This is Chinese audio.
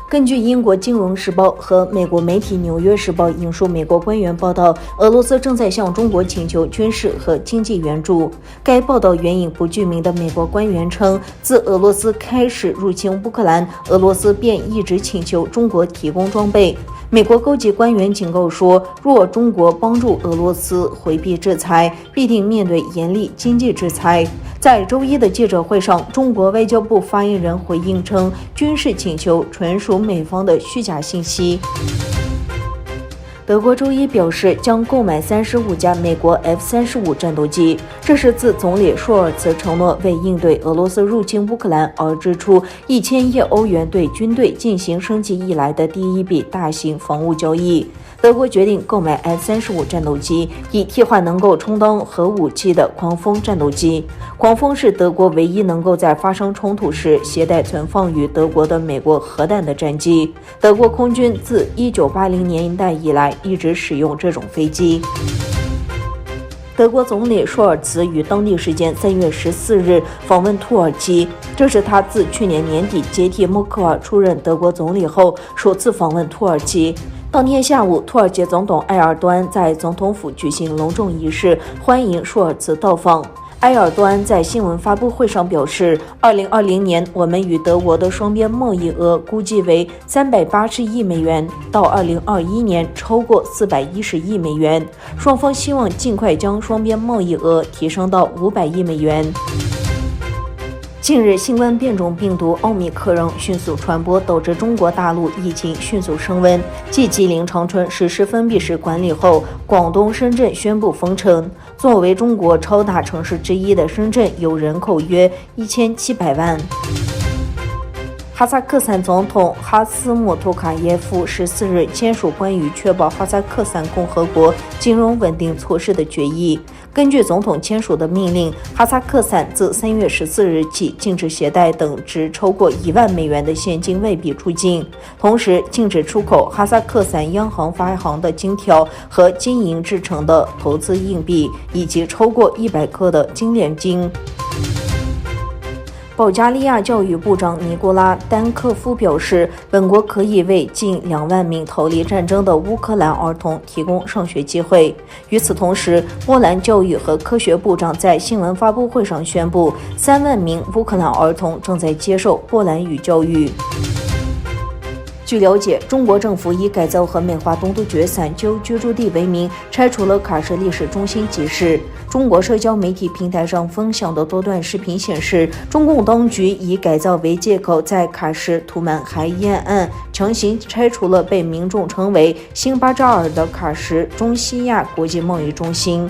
根据英国《金融时报》和美国媒体《纽约时报》引述美国官员报道，俄罗斯正在向中国请求军事和经济援助。该报道援引不具名的美国官员称，自俄罗斯开始入侵乌克兰，俄罗斯便一直请求中国提供装备。美国高级官员警告说，若中国帮助俄罗斯回避制裁，必定面对严厉经济制裁。在周一的记者会上，中国外交部发言人回应称，军事请求纯属美方的虚假信息。德国周一表示将购买35架美国 F-35战斗机，这是自总理舒尔茨承诺为应对俄罗斯入侵乌克兰而支出1000亿欧元对军队进行升级以来的第一笔大型防务交易。德国决定购买 F-35战斗机，以替换能够充当核武器的狂风战斗机。狂风是德国唯一能够在发生冲突时携带存放于德国的美国核弹的战机。德国空军自1980年代以来一直使用这种飞机。德国总理舒尔茨于当地时间3月14日访问土耳其，这是他自去年年底接替默克尔出任德国总理后首次访问土耳其。当天下午，土耳其总统埃尔多安在总统府举行隆重仪式，欢迎舒尔茨到访。埃尔多安在新闻发布会上表示，2020年我们与德国的双边贸易额估计为380亿美元，到2021年超过410亿美元。双方希望尽快将双边贸易额提升到500亿美元。近日，新冠变种病毒奥密克戎迅速传播，导致中国大陆疫情迅速升温。继吉林长春实施封闭式管理后，广东深圳宣布封城。作为中国超大城市之一的深圳，有人口约1700万。哈萨克斯坦总统哈斯穆图卡耶夫14日签署关于确保哈萨克斯坦共和国金融稳定措施的决议。根据总统签署的命令，哈萨克斯坦自3月14日起禁止携带等值超过1万美元的现金外币出境，同时禁止出口哈萨克斯坦央行发行的金条和金银制成的投资硬币，以及超过100克的金链金。保加利亚教育部长尼古拉·丹科夫表示，本国可以为近2万名逃离战争的乌克兰儿童提供上学机会。与此同时，波兰教育和科学部长在新闻发布会上宣布，3万名乌克兰儿童正在接受波兰语教育。据了解，中国政府以改造和美化东突厥散旧居住地为名，拆除了喀什历史中心集市。中国社交媒体平台上分享的多段视频显示，中共当局以改造为借口，在喀什涂满海烟案，强行拆除了被民众称为辛巴扎尔的喀什中西亚国际贸易中心。